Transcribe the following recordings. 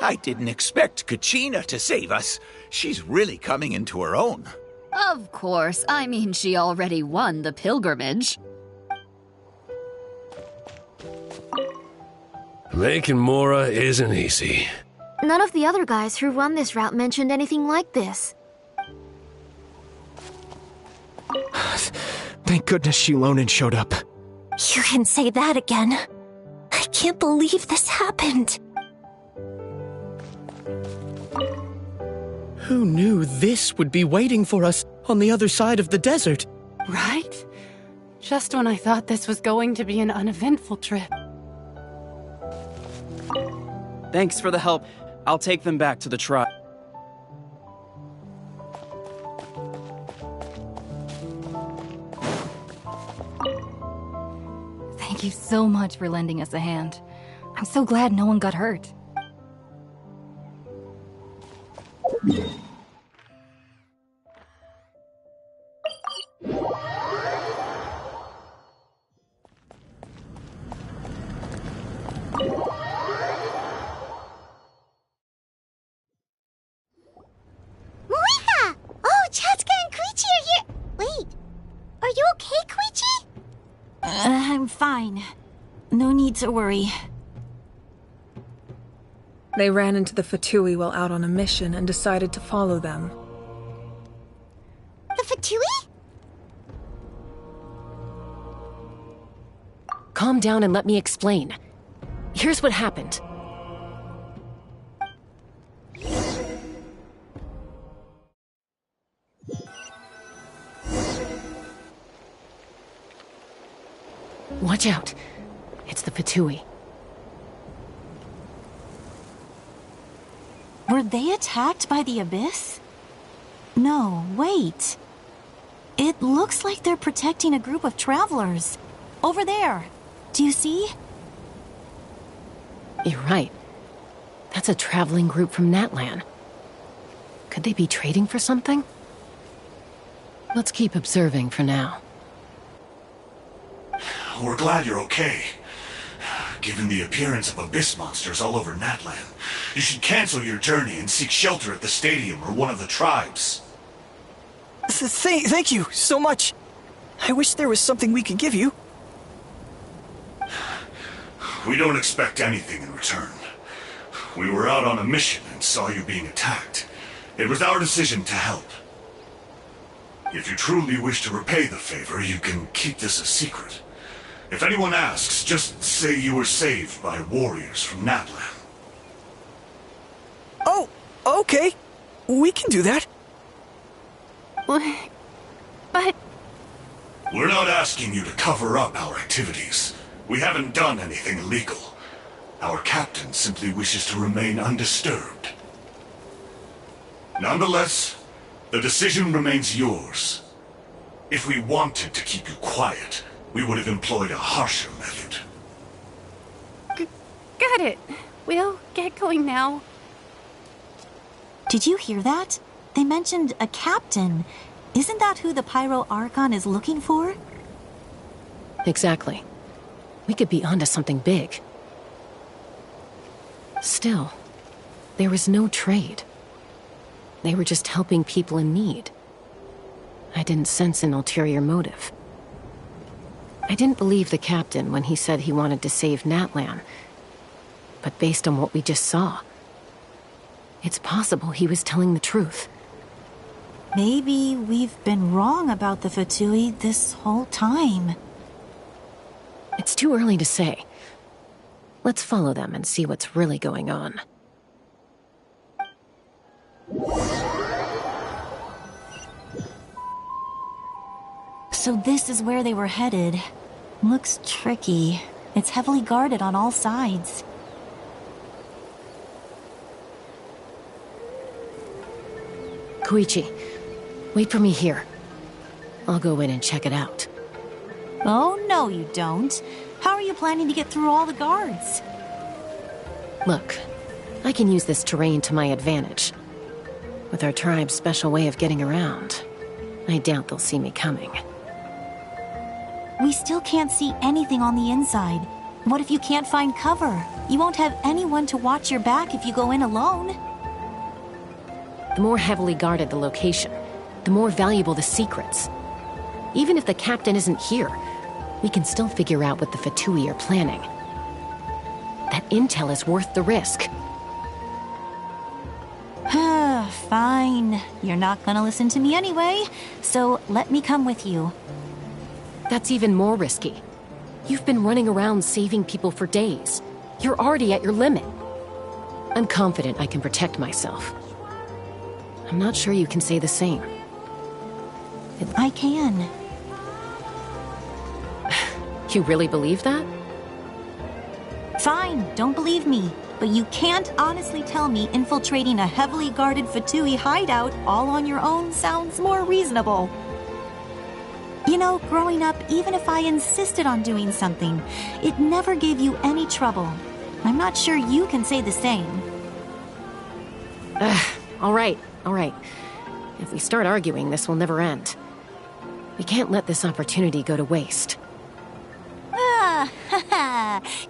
I didn't expect Kachina to save us. She's really coming into her own. Of course. I mean, she already won the pilgrimage. Making Mora isn't easy. None of the other guys who run this route mentioned anything like this. Thank goodness Shilonen showed up. You can say that again. I can't believe this happened. Who knew this would be waiting for us on the other side of the desert? Right? Just when I thought this was going to be an uneventful trip. Thanks for the help. I'll take them back to the tribe. Thank you so much for lending us a hand. I'm so glad no one got hurt. I'm fine. No need to worry. They ran into the Fatui while out on a mission and decided to follow them. The Fatui? Calm down and let me explain. Here's what happened. Watch out. It's the Fatui. Were they attacked by the Abyss? No, wait. It looks like they're protecting a group of travelers. Over there. Do you see? You're right. That's a traveling group from Natlan. Could they be trading for something? Let's keep observing for now. We're glad you're okay. Given the appearance of abyss monsters all over Natlan, you should cancel your journey and seek shelter at the stadium or one of the tribes. Thank you so much. I wish there was something we could give you. We don't expect anything in return. We were out on a mission and saw you being attacked. It was our decision to help. If you truly wish to repay the favor, you can keep this a secret. If anyone asks, just say you were saved by warriors from Natlan. Oh, okay. We can do that. But... We're not asking you to cover up our activities. We haven't done anything illegal. Our captain simply wishes to remain undisturbed. Nonetheless, the decision remains yours. If we wanted to keep you quiet, we would have employed a harsher method. Got it. We'll get going now. Did you hear that? They mentioned a captain. Isn't that who the Pyro Archon is looking for? Exactly. We could be onto something big. Still, there was no trade. They were just helping people in need. I didn't sense an ulterior motive. I didn't believe the captain when he said he wanted to save Natlan. But based on what we just saw, it's possible he was telling the truth. Maybe we've been wrong about the Fatui this whole time. It's too early to say. Let's follow them and see what's really going on. So this is where they were headed. Looks tricky. It's heavily guarded on all sides. Koichi, wait for me here. I'll go in and check it out. Oh, no you don't. How are you planning to get through all the guards? Look, I can use this terrain to my advantage. With our tribe's special way of getting around, I doubt they'll see me coming. We still can't see anything on the inside. What if you can't find cover? You won't have anyone to watch your back if you go in alone. The more heavily guarded the location, the more valuable the secrets. Even if the captain isn't here, we can still figure out what the Fatui are planning. That intel is worth the risk. Fine. You're not gonna listen to me anyway, so let me come with you. That's even more risky. You've been running around saving people for days. You're already at your limit. I'm confident I can protect myself. I'm not sure you can say the same. I can. You really believe that? Fine, don't believe me. But you can't honestly tell me infiltrating a heavily guarded Fatui hideout all on your own sounds more reasonable. You know, growing up, even if I insisted on doing something, it never gave you any trouble. I'm not sure you can say the same. All right. If we start arguing, this will never end. We can't let this opportunity go to waste.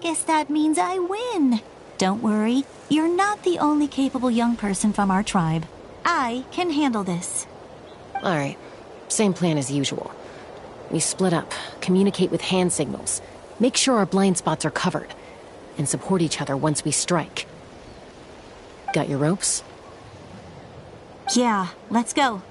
Guess that means I win. Don't worry, you're not the only capable young person from our tribe. I can handle this. All right, same plan as usual. We split up, communicate with hand signals, make sure our blind spots are covered, and support each other once we strike. Got your ropes? Yeah, let's go.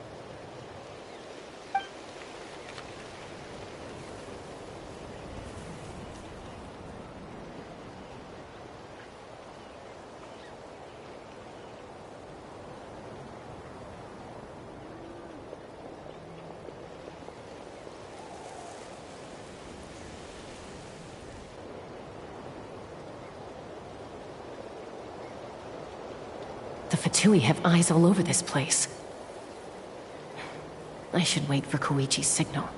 The Fatui have eyes all over this place. I should wait for Koichi's signal.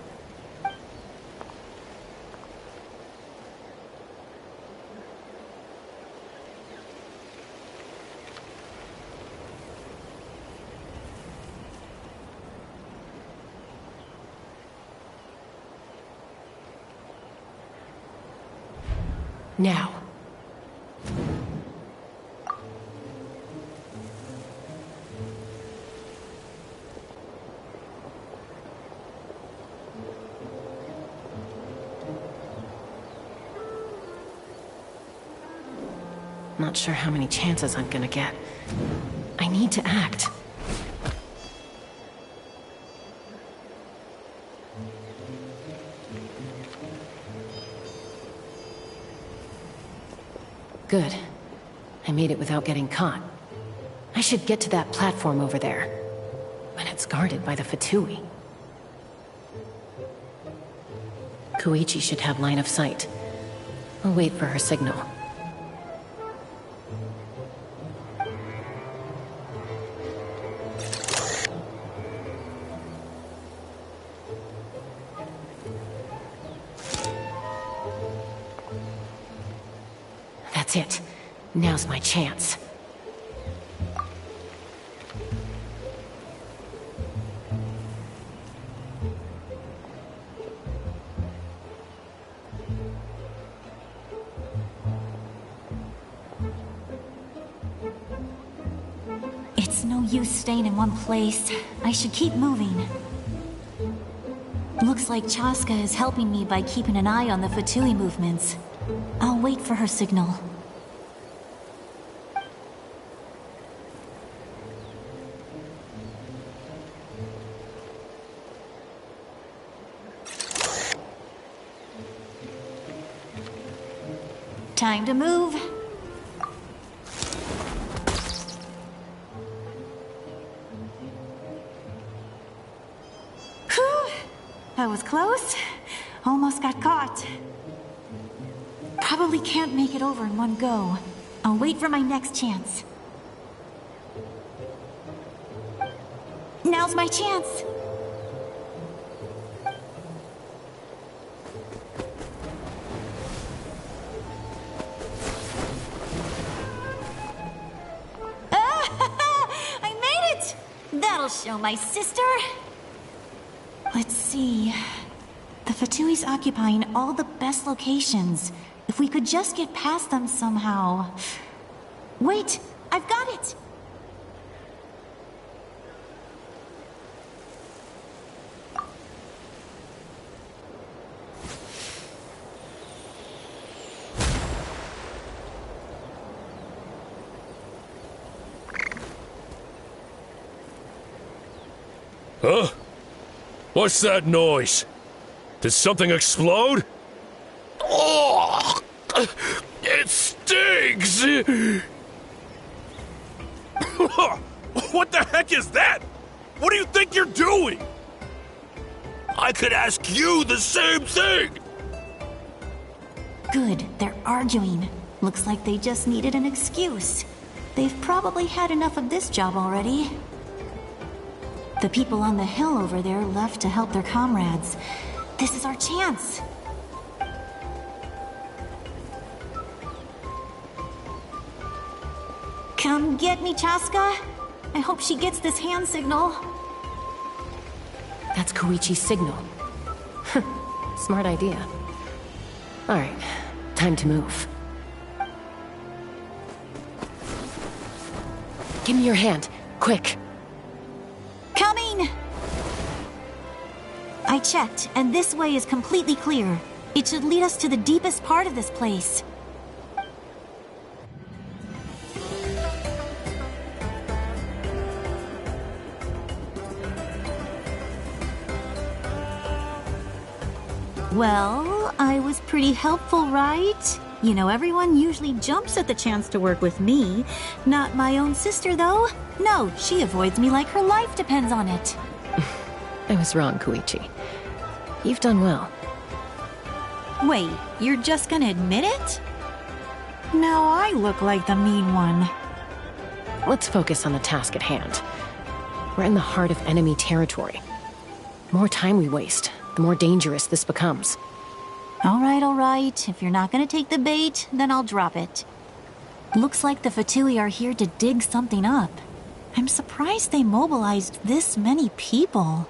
Now. Not sure how many chances I'm gonna get. I need to act. Good. I made it without getting caught. I should get to that platform over there. But it's guarded by the Fatui. Koichi should have line of sight. I'll wait for her signal. That's it. Now's my chance. It's no use staying in one place. I should keep moving. Looks like Chaska is helping me by keeping an eye on the Fatui movements. I'll wait for her signal. Time to move. Whew! That was close. Almost got caught. Probably can't make it over in one go. I'll wait for my next chance. Now's my chance. I made it! That'll show my sister. Let's see. The Fatui's occupying all the best locations. If we could just get past them somehow. Wait, I've got it! Huh? What's that noise? Did something explode? Oh! It stinks! What the heck is that? What do you think you're doing? I could ask you the same thing! Good, they're arguing. Looks like they just needed an excuse. They've probably had enough of this job already. The people on the hill over there left to help their comrades. This is our chance. Come get me, Chaska. I hope she gets this hand signal. That's Koichi's signal. Smart idea. Alright, time to move. Give me your hand, quick. Coming! I checked, and this way is completely clear. It should lead us to the deepest part of this place. Well, I was pretty helpful, right? You know, everyone usually jumps at the chance to work with me. Not my own sister, though. No, she avoids me like her life depends on it. I was wrong, Koichi. You've done well. Wait, you're just gonna admit it? Now I look like the mean one. Let's focus on the task at hand. We're in the heart of enemy territory. The more time we waste, the more dangerous this becomes. All right. If you're not gonna take the bait, then I'll drop it. Looks like the Fatui are here to dig something up. I'm surprised they mobilized this many people.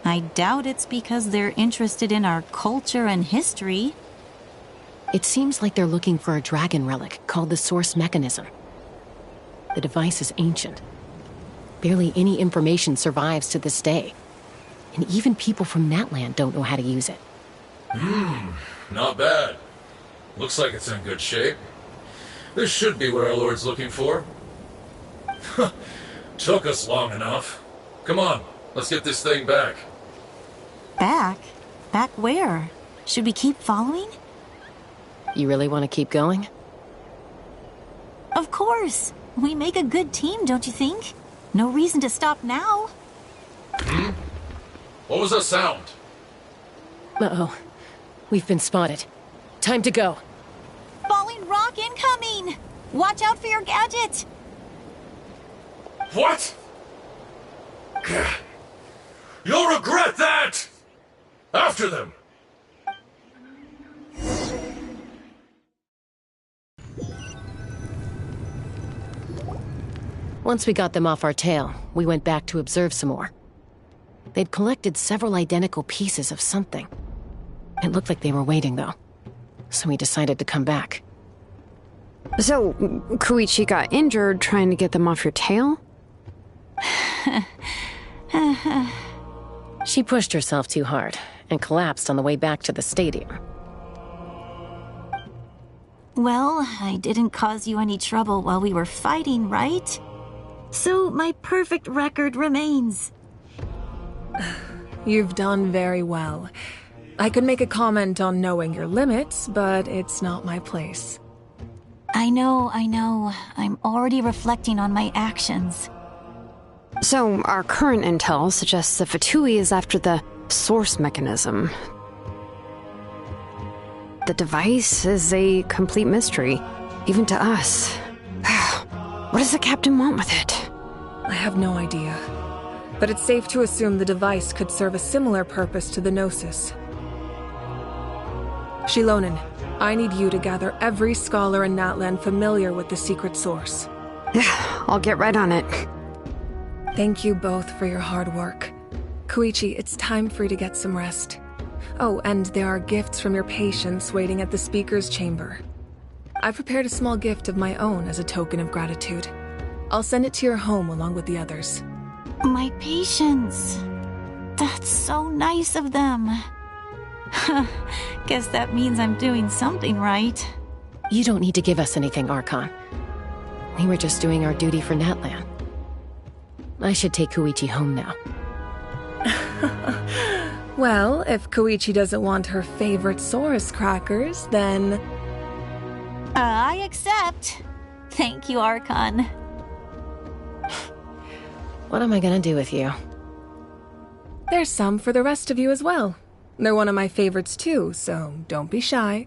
I doubt it's because they're interested in our culture and history. It seems like they're looking for a dragon relic called the Source Mechanism. The device is ancient. Barely any information survives to this day. And even people from that land don't know how to use it. Not bad. Looks like it's in good shape. This should be what our Lord's looking for. Took us long enough. Come on, let's get this thing back. Back? Back where? Should we keep following? You really want to keep going? Of course. We make a good team, don't you think? No reason to stop now. What was that sound? Uh-oh. We've been spotted. Time to go. Falling rock incoming! Watch out for your gadget! What? You'll regret that! After them! Once we got them off our tail, we went back to observe some more. They'd collected several identical pieces of something. It looked like they were waiting, though. So we decided to come back. So, Koichi got injured trying to get them off your tail? She pushed herself too hard and collapsed on the way back to the stadium. Well, I didn't cause you any trouble while we were fighting, right? So my perfect record remains. You've done very well. I could make a comment on knowing your limits, but it's not my place. I know. I'm already reflecting on my actions. So, our current intel suggests the Fatui is after the source mechanism. The device is a complete mystery, even to us. What does the captain want with it? I have no idea. But it's safe to assume the device could serve a similar purpose to the Gnosis. Shilonen, I need you to gather every scholar in Natlan familiar with the secret source. Yeah, I'll get right on it. Thank you both for your hard work. Koichi, it's time for you to get some rest. Oh, and there are gifts from your patients waiting at the speaker's chamber. I've prepared a small gift of my own as a token of gratitude. I'll send it to your home along with the others. My patients. That's so nice of them. Guess that means I'm doing something right. You don't need to give us anything, Archon. We were just doing our duty for Natlan. I should take Koichi home now. Well, if Koichi doesn't want her favorite Saurus crackers, then... I accept. Thank you, Archon. What am I gonna do with you? There's some for the rest of you as well. They're one of my favorites too, so don't be shy.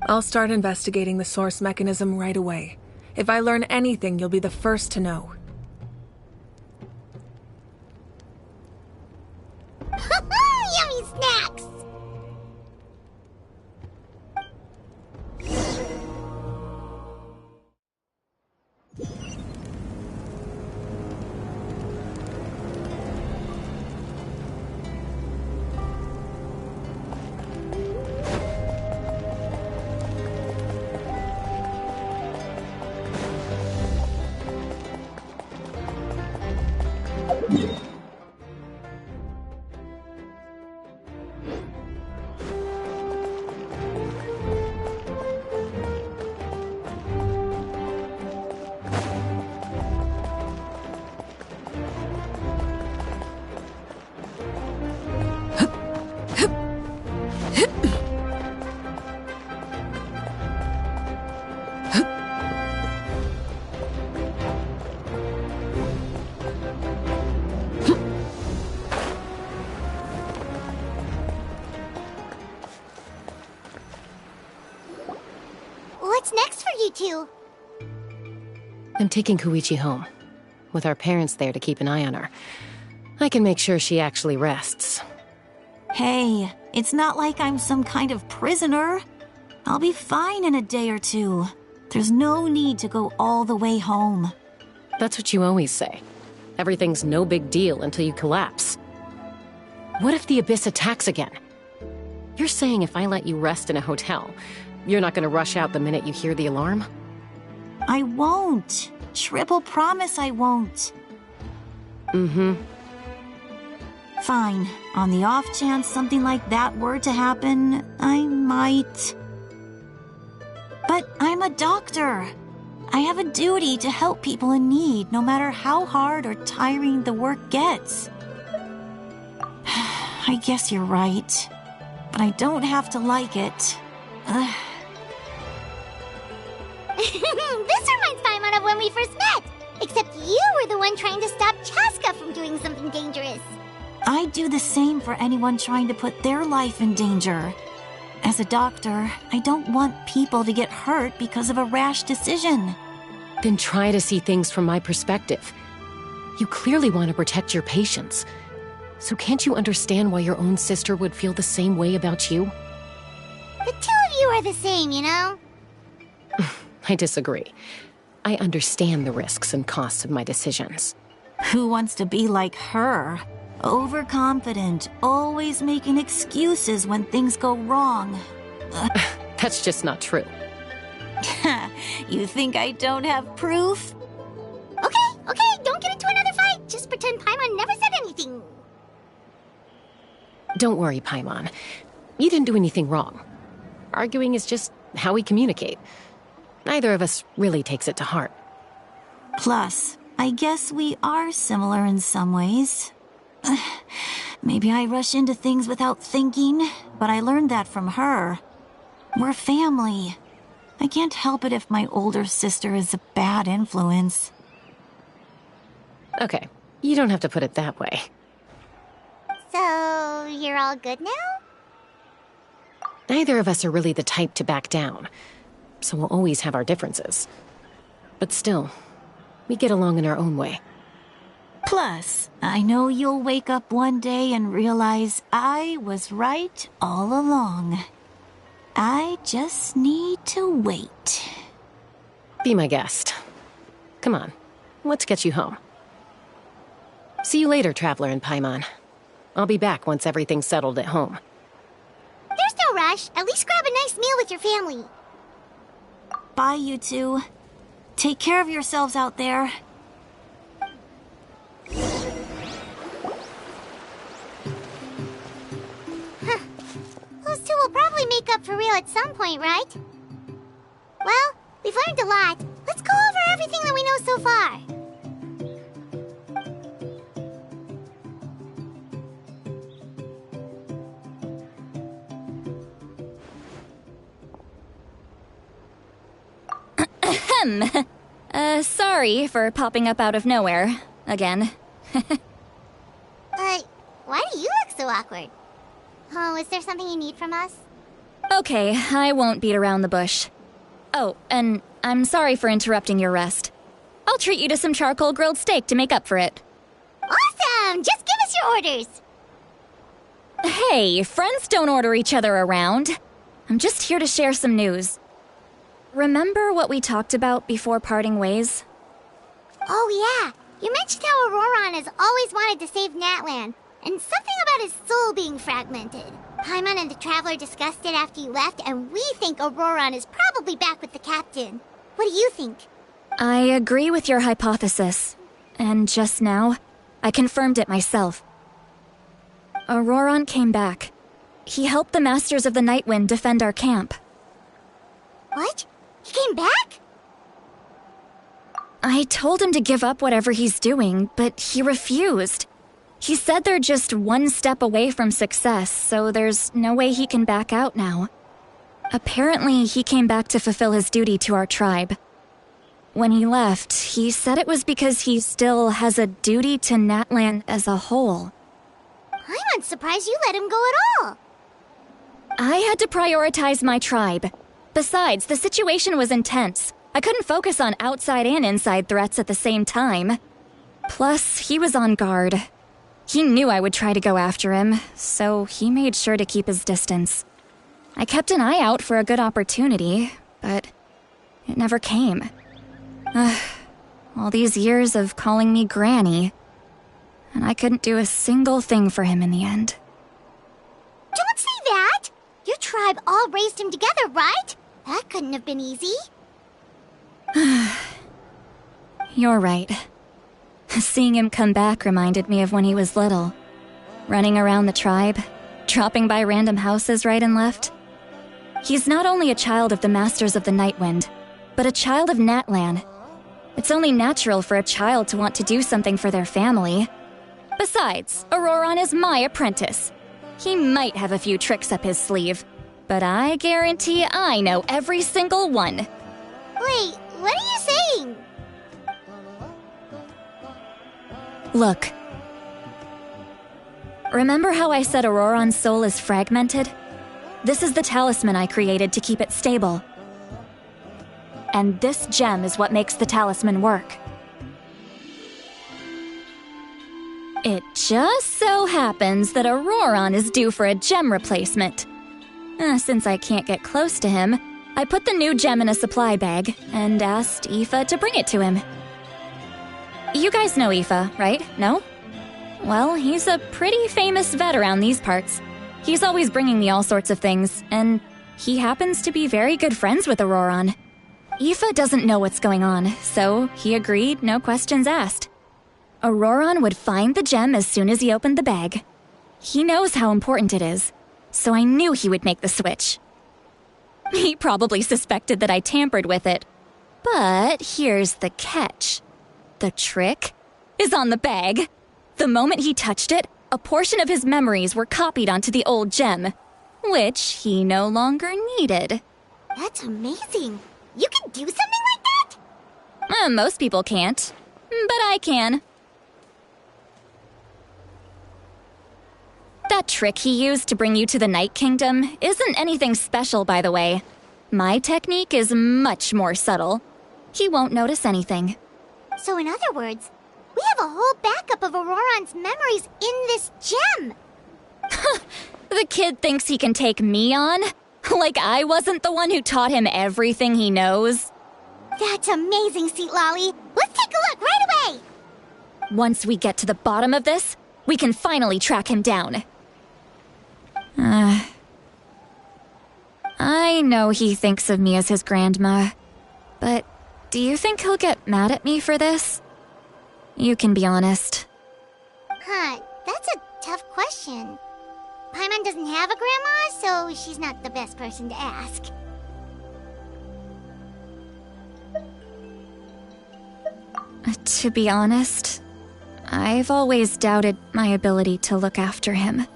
I'll start investigating the source mechanism right away. If I learn anything, you'll be the first to know. Yummy snacks! What's next for you two? I'm taking Koichi home, with our parents there to keep an eye on her. I can make sure she actually rests. Hey, it's not like I'm some kind of prisoner. I'll be fine in a day or two. There's no need to go all the way home. That's what you always say. Everything's no big deal until you collapse. What if the Abyss attacks again? You're saying if I let you rest in a hotel, you're not gonna rush out the minute you hear the alarm? I won't. Triple promise I won't. Mm-hmm. Fine. On the off chance something like that were to happen, I might. But I'm a doctor. I have a duty to help people in need, no matter how hard or tiring the work gets. I guess you're right. But I don't have to like it. This reminds Paimon of when we first met. Except you were the one trying to stop Chaska from doing something dangerous. I'd do the same for anyone trying to put their life in danger. As a doctor, I don't want people to get hurt because of a rash decision. Then try to see things from my perspective. You clearly want to protect your patients. So can't you understand why your own sister would feel the same way about you? The two of you are the same, you know? I disagree. I understand the risks and costs of my decisions. Who wants to be like her? Overconfident, always making excuses when things go wrong. That's just not true. You think I don't have proof? Okay, don't get into another fight. Just pretend Paimon never said anything. Don't worry, Paimon. You didn't do anything wrong. Arguing is just how we communicate. Neither of us really takes it to heart. Plus, I guess we are similar in some ways. Maybe I rush into things without thinking, but I learned that from her. We're family. I can't help it if my older sister is a bad influence. Okay, you don't have to put it that way. So, you're all good now? Neither of us are really the type to back down, so we'll always have our differences. But still, we get along in our own way. Plus, I know you'll wake up one day and realize I was right all along. I just need to wait. Be my guest. Come on, let's get you home. See you later, Traveler and Paimon. I'll be back once everything's settled at home. There's no rush. At least grab a nice meal with your family. Bye, you two. Take care of yourselves out there. Those two will probably make up for real at some point, right? Well, we've learned a lot. Let's go over everything that we know so far. Sorry for popping up out of nowhere. Again. Why do you look so awkward? Oh, is there something you need from us? Okay, I won't beat around the bush. Oh, and I'm sorry for interrupting your rest. I'll treat you to some charcoal grilled steak to make up for it. Awesome! Just give us your orders! Hey, friends don't order each other around. I'm just here to share some news. Remember what we talked about before parting ways? Oh yeah, you mentioned how Auroron has always wanted to save Natlan, and something about his soul being fragmented. Paimon and the Traveler discussed it after you left, and we think Auroron is probably back with the Captain. What do you think? I agree with your hypothesis. And just now, I confirmed it myself. Auroron came back. He helped the Masters of the Nightwind defend our camp. What? He came back? I told him to give up whatever he's doing, but he refused. He said they're just one step away from success, so there's no way he can back out now. Apparently, he came back to fulfill his duty to our tribe. When he left, he said it was because he still has a duty to Natlan as a whole. I'm not surprised you let him go at all. I had to prioritize my tribe. Besides, the situation was intense. I couldn't focus on outside and inside threats at the same time. Plus, he was on guard. He knew I would try to go after him, so he made sure to keep his distance. I kept an eye out for a good opportunity, but it never came. All these years of calling me Granny, and I couldn't do a single thing for him in the end. Don't say that! Your tribe all raised him together, right? That couldn't have been easy. You're right. Seeing him come back reminded me of when he was little. Running around the tribe, dropping by random houses right and left. He's not only a child of the Masters of the Nightwind, but a child of Natlan. It's only natural for a child to want to do something for their family. Besides, Auroron is my apprentice. He might have a few tricks up his sleeve, but I guarantee I know every single one. Wait, what are you saying? Look. Remember how I said Auroron's soul is fragmented? This is the talisman I created to keep it stable. And this gem is what makes the talisman work. It just so happens that Auroron is due for a gem replacement. Since I can't get close to him, I put the new gem in a supply bag and asked Aoife to bring it to him. You guys know Aoife, right? No? Well, he's a pretty famous vet around these parts. He's always bringing me all sorts of things, and he happens to be very good friends with Auroron. Aoife doesn't know what's going on, so he agreed, no questions asked. Auroron would find the gem as soon as he opened the bag. He knows how important it is, so I knew he would make the switch. He probably suspected that I tampered with it. But here's the catch. The trick is on the bag. The moment he touched it, a portion of his memories were copied onto the old gem, which he no longer needed. That's amazing. You can do something like that? Most people can't, but I can. That trick he used to bring you to the Night Kingdom isn't anything special, by the way. My technique is much more subtle. He won't notice anything. So in other words, we have a whole backup of Auroron's memories in this gem. The kid thinks he can take me on? Like I wasn't the one who taught him everything he knows? That's amazing, Seat Lolly. Let's take a look right away. Once we get to the bottom of this, we can finally track him down. I know he thinks of me as his grandma, but do you think he'll get mad at me for this? You can be honest. Huh, that's a tough question. Paimon doesn't have a grandma, so she's not the best person to ask. To be honest, I've always doubted my ability to look after him.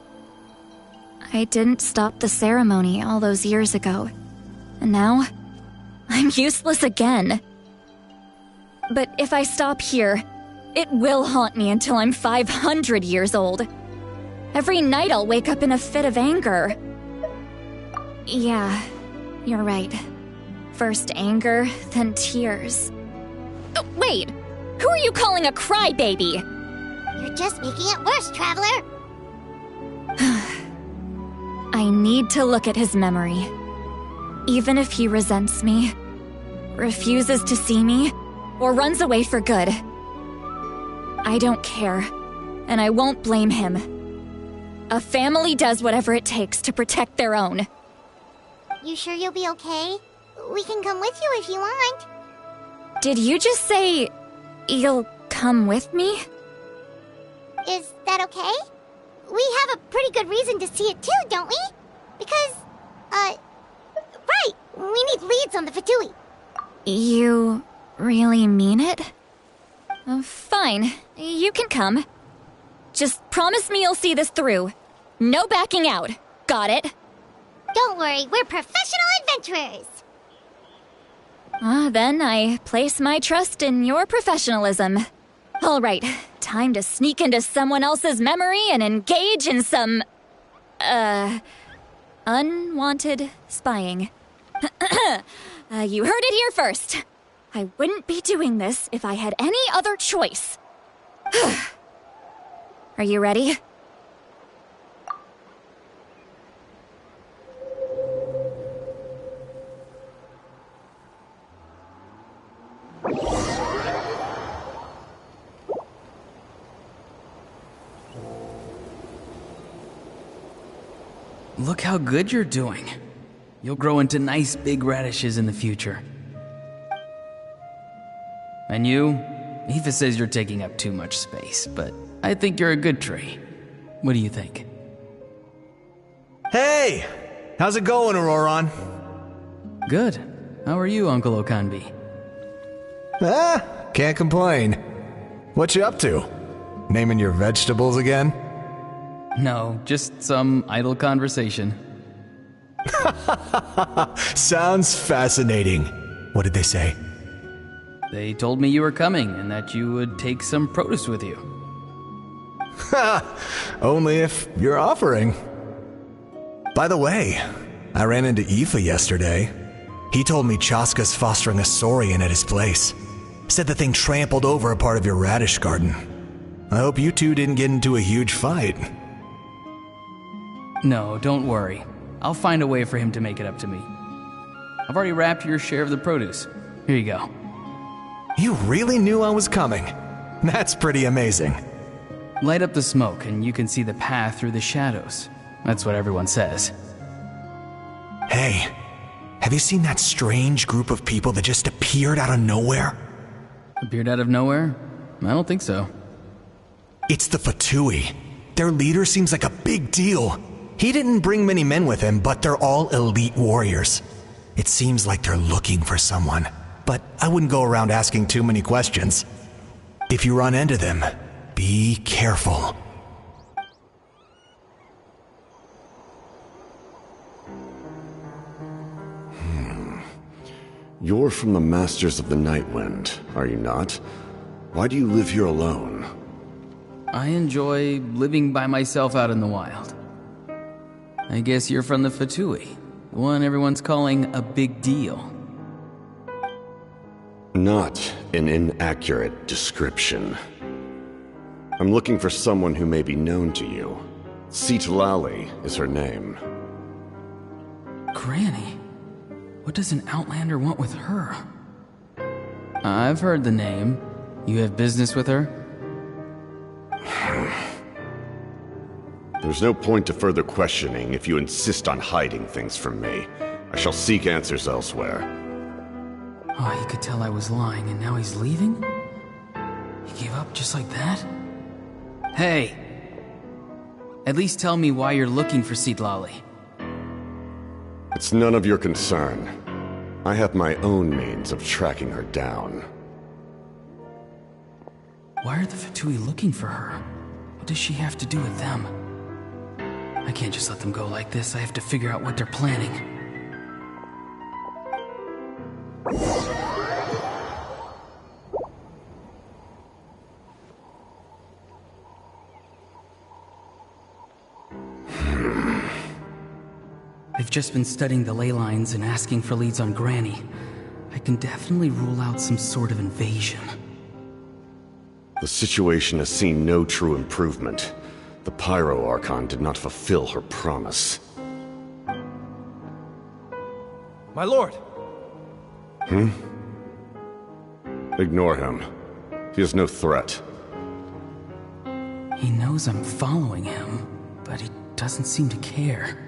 I didn't stop the ceremony all those years ago, and now I'm useless again. But if I stop here, it will haunt me until I'm 500 years old. Every night I'll wake up in a fit of anger. Yeah, you're right. First anger, then tears. Oh, wait! Who are you calling a crybaby? You're just making it worse, Traveler! I need to look at his memory. Even if he resents me, refuses to see me, or runs away for good. I don't care, and I won't blame him. A family does whatever it takes to protect their own. You sure you'll be okay? We can come with you if you want. Did you just say you'll come with me? Is that okay? We have a pretty good reason to see it too, don't we? Because, right, we need leads on the Fatui. You really mean it? Fine, you can come. Just promise me you'll see this through. No backing out. Got it? Don't worry, we're professional adventurers. Then I place my trust in your professionalism. All right, time to sneak into someone else's memory and engage in some, unwanted spying. You heard it here first. I wouldn't be doing this if I had any other choice. Are you ready? Look how good you're doing. You'll grow into nice big radishes in the future. And you? Aoife says you're taking up too much space, but I think you're a good tree. What do you think? Hey! How's it going, Auroron? Good. How are you, Uncle Okanbi? Can't complain. What you up to? Naming your vegetables again? No, just some idle conversation. Sounds fascinating. What did they say? They told me you were coming and that you would take some produce with you. Only if you're offering. By the way, I ran into Aoife yesterday. He told me Chaska's fostering a saurian at his place. Said the thing trampled over a part of your radish garden. I hope you two didn't get into a huge fight. No, don't worry. I'll find a way for him to make it up to me. I've already wrapped your share of the produce. Here you go. You really knew I was coming. That's pretty amazing. Light up the smoke and you can see the path through the shadows. That's what everyone says. Hey, have you seen that strange group of people that just appeared out of nowhere? Appeared out of nowhere? I don't think so. It's the Fatui. Their leader seems like a big deal. He didn't bring many men with him, but they're all elite warriors. It seems like they're looking for someone, but I wouldn't go around asking too many questions. If you run into them, be careful. You're from the Masters of the Nightwind, are you not? Why do you live here alone? I enjoy living by myself out in the wild. I guess you're from the Fatui, the one everyone's calling a big deal. Not an inaccurate description. I'm looking for someone who may be known to you. Citlali is her name. Granny? What does an Outlander want with her? I've heard the name. You have business with her? There's no point to further questioning if you insist on hiding things from me. I shall seek answers elsewhere. Oh, he could tell I was lying, and now he's leaving? He gave up just like that? Hey! At least tell me why you're looking for Citlali. It's none of your concern. I have my own means of tracking her down. Why are the Fatui looking for her? What does she have to do with them? I can't just let them go like this. I have to figure out what they're planning. I've just been studying the ley lines and asking for leads on Granny. I can definitely rule out some sort of invasion. The situation has seen no true improvement. The Pyro Archon did not fulfill her promise. My lord! Ignore him. He is no threat. He knows I'm following him, but he doesn't seem to care.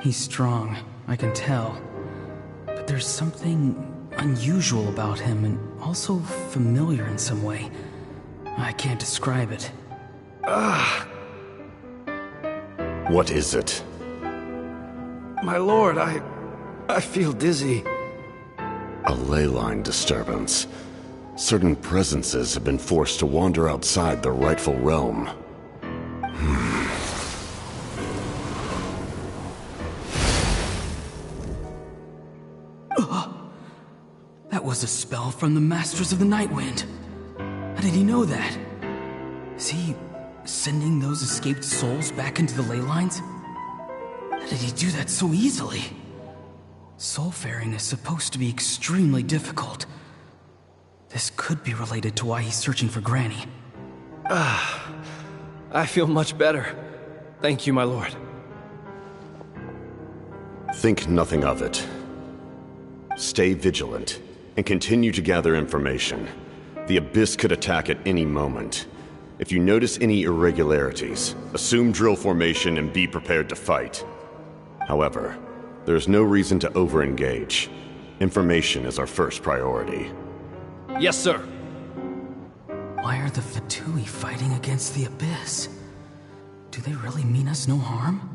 He's strong, I can tell. But there's something unusual about him and also familiar in some way. I can't describe it. What is it? My lord, I feel dizzy. A ley line disturbance. Certain presences have been forced to wander outside their rightful realm. That was a spell from the Masters of the Nightwind. How did he know that? Is he sending those escaped souls back into the ley lines? How did he do that so easily? Soulfaring is supposed to be extremely difficult. This could be related to why he's searching for Granny. I feel much better. Thank you, my lord. Think nothing of it. Stay vigilant, and continue to gather information. The Abyss could attack at any moment. If you notice any irregularities, assume drill formation and be prepared to fight. However, there's no reason to over-engage. Information is our first priority. Yes, sir. Why are the Fatui fighting against the Abyss? Do they really mean us no harm?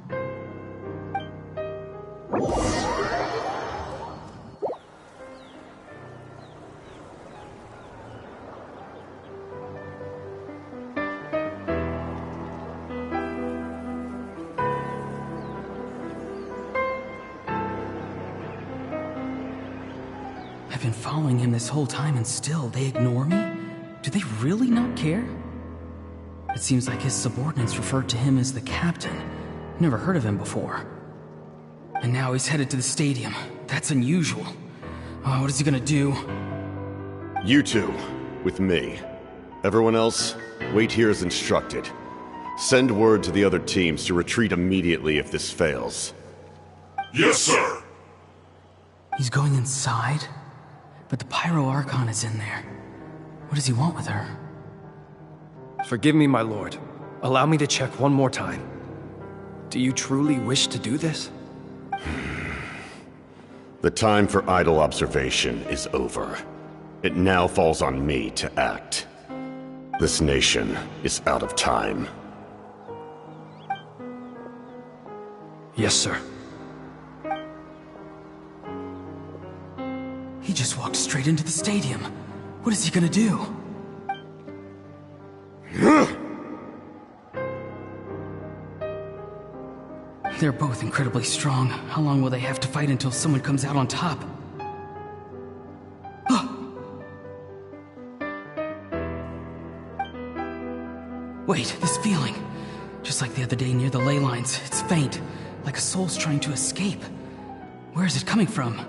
I've been following him this whole time and still they ignore me? Do they really not care? It seems like his subordinates referred to him as the captain. Never heard of him before. And now he's headed to the stadium. That's unusual. Oh, what is he gonna do? You two, with me. Everyone else, wait here as instructed. Send word to the other teams to retreat immediately if this fails. Yes, sir! He's going inside? But the Pyro Archon is in there. What does he want with her? Forgive me, my lord. Allow me to check one more time. Do you truly wish to do this? The time for idle observation is over. It now falls on me to act. This nation is out of time. Yes, sir. He just walked straight into the stadium. What is he gonna do? They're both incredibly strong. How long will they have to fight until someone comes out on top? Wait, this feeling. Just like the other day near the ley lines. It's faint, like a soul's trying to escape. Where is it coming from?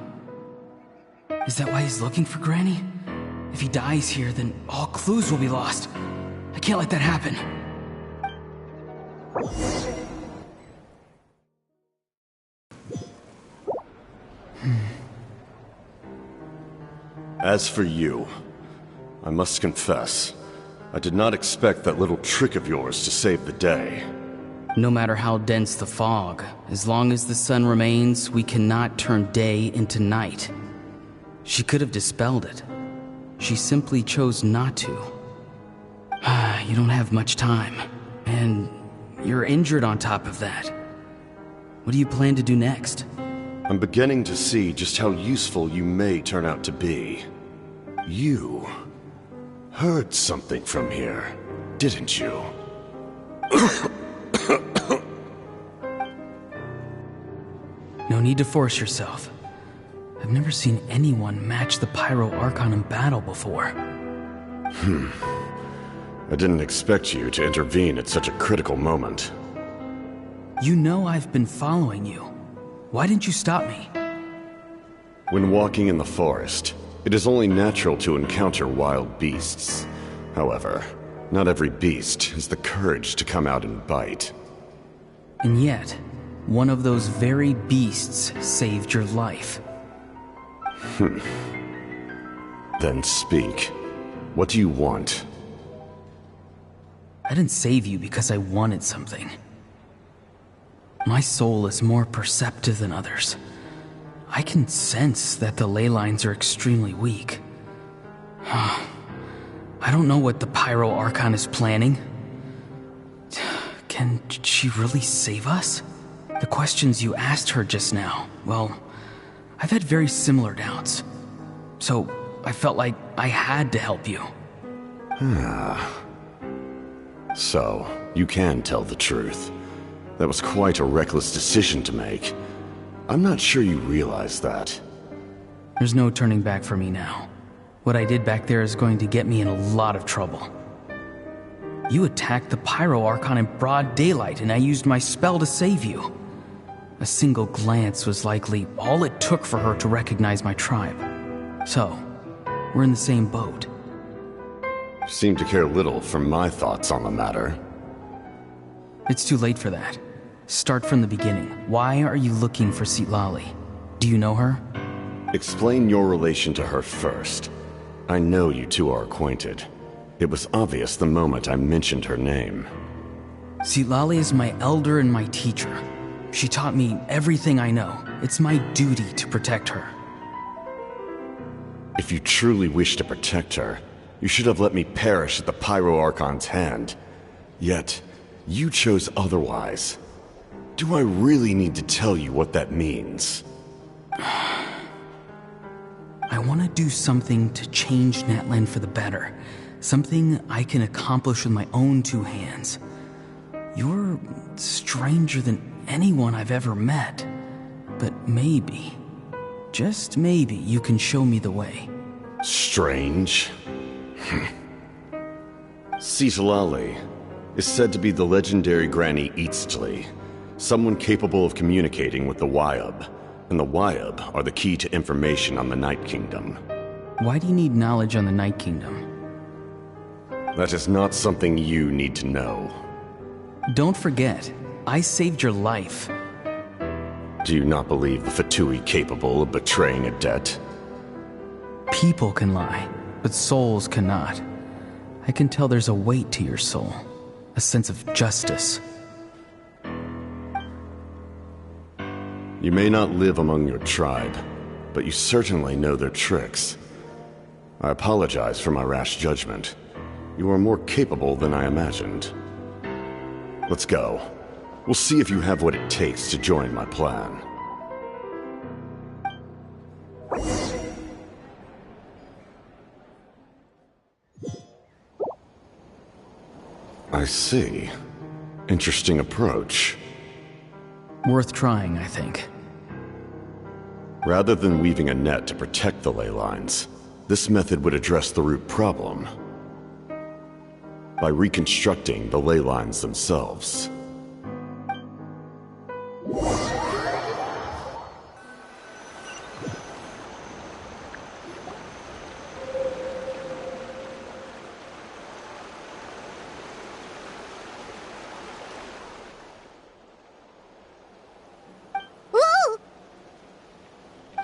Is that why he's looking for Granny? If he dies here, then all clues will be lost. I can't let that happen. As for you, I must confess, I did not expect that little trick of yours to save the day. No matter how dense the fog, as long as the sun remains, we cannot turn day into night. She could have dispelled it. She simply chose not to. You don't have much time, and you're injured on top of that. What do you plan to do next? I'm beginning to see just how useful you may turn out to be. You heard something from here, didn't you? No need to force yourself. I've never seen anyone match the Pyro Archon in battle before. I didn't expect you to intervene at such a critical moment. You know I've been following you. Why didn't you stop me? When walking in the forest, it is only natural to encounter wild beasts. However, not every beast has the courage to come out and bite. And yet, one of those very beasts saved your life. Then speak. What do you want? I didn't save you because I wanted something. My soul is more perceptive than others. I can sense that the ley lines are extremely weak. I don't know what the Pyro Archon is planning. Can she really save us? The questions you asked her just now, well, I've had very similar doubts. So I felt like I had to help you. So, you can tell the truth. That was quite a reckless decision to make. I'm not sure you realize that. There's no turning back for me now. What I did back there is going to get me in a lot of trouble. You attacked the Pyro Archon in broad daylight, and I used my spell to save you. A single glance was likely all it took for her to recognize my tribe. So, we're in the same boat. You seem to care little for my thoughts on the matter. It's too late for that. Start from the beginning. Why are you looking for Citlali? Do you know her? Explain your relation to her first. I know you two are acquainted. It was obvious the moment I mentioned her name. Citlali is my elder and my teacher. She taught me everything I know. It's my duty to protect her. If you truly wish to protect her, you should have let me perish at the Pyro Archon's hand. Yet, you chose otherwise. Do I really need to tell you what that means? I want to do something to change Natlan for the better. Something I can accomplish with my own two hands. You're stranger than anyone I've ever met. But maybe, just maybe, you can show me the way. Strange? Citlali is said to be the legendary Granny Eastly, someone capable of communicating with the Wyub, and the Wyub are the key to information on the Night Kingdom. Why do you need knowledge on the Night Kingdom? That is not something you need to know. Don't forget, I saved your life. Do you not believe the Fatui capable of betraying a debt? People can lie, but souls cannot. I can tell there's a weight to your soul, a sense of justice. You may not live among your tribe, but you certainly know their tricks. I apologize for my rash judgment. You are more capable than I imagined. Let's go. We'll see if you have what it takes to join my plan. I see. Interesting approach. Worth trying, I think. Rather than weaving a net to protect the ley lines, this method would address the root problem by reconstructing the ley lines themselves.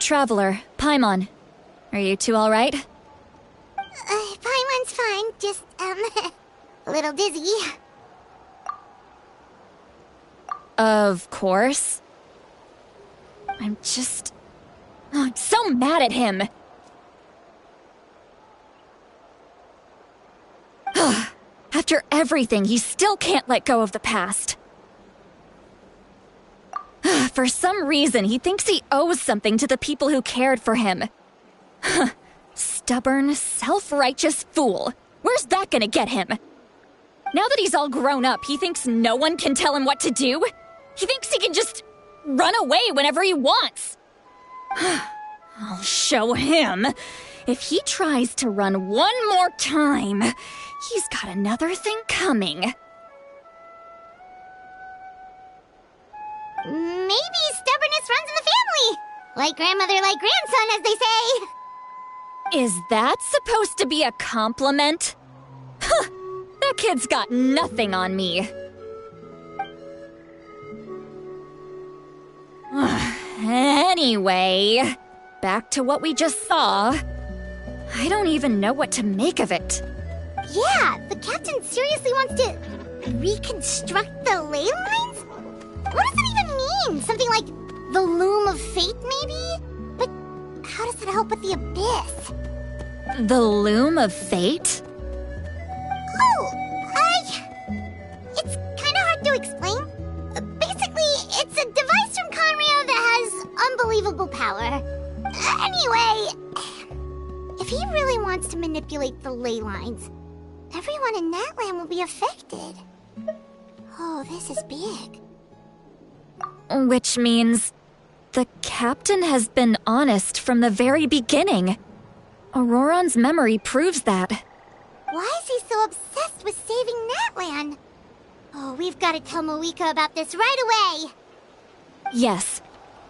Traveler, Paimon. Are you two all right? Paimon's fine, just, little dizzy. Of course. I'm so mad at him. After everything, he still can't let go of the past. For some reason, he thinks he owes something to the people who cared for him. Stubborn, self-righteous fool. Where's that gonna get him? Now that he's all grown up, he thinks no one can tell him what to do? He thinks he can just run away whenever he wants. I'll show him. If he tries to run one more time, he's got another thing coming. Maybe stubbornness runs in the family. Like grandmother, like grandson, as they say. Is that supposed to be a compliment? Huh, that kid's got nothing on me. Anyway, back to what we just saw. I don't even know what to make of it. Yeah, the captain seriously wants to reconstruct the ley lines? What does it even mean? Something like the loom of fate, maybe? But how does that help with the abyss? The loom of fate? It's kind of hard to explain. Basically, it's a device from Conrio that has unbelievable power. Anyway, if he really wants to manipulate the ley lines, everyone in Natlan will be affected. Oh, this is big. Which means the captain has been honest from the very beginning. Auroron's memory proves that. Why is he so obsessed with saving Natlan? Oh, we've got to tell Moeka about this right away. Yes,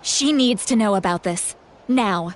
she needs to know about this. Now.